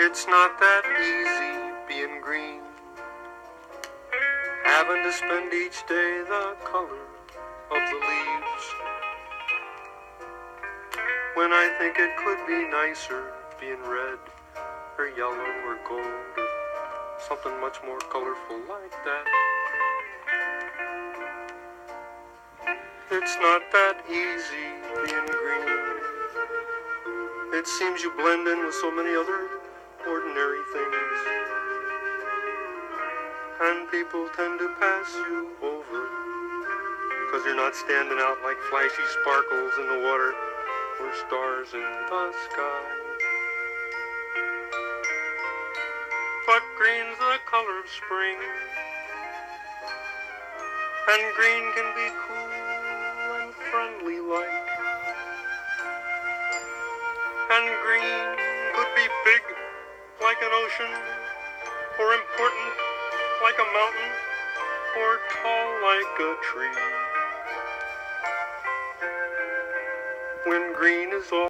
It's not that easy being green, having to spend each day the color of the leaves, when I think it could be nicer being red or yellow or gold or something much more colorful like that. It's not that easy being green. It seems you blend in with so many other ordinary things, and people tend to pass you over, 'cause you're not standing out like flashy sparkles in the water or stars in the sky. But green's the color of spring, and green can be cool and friendly like, and green could be big like an ocean, or important like a mountain, or tall like a tree. When green is all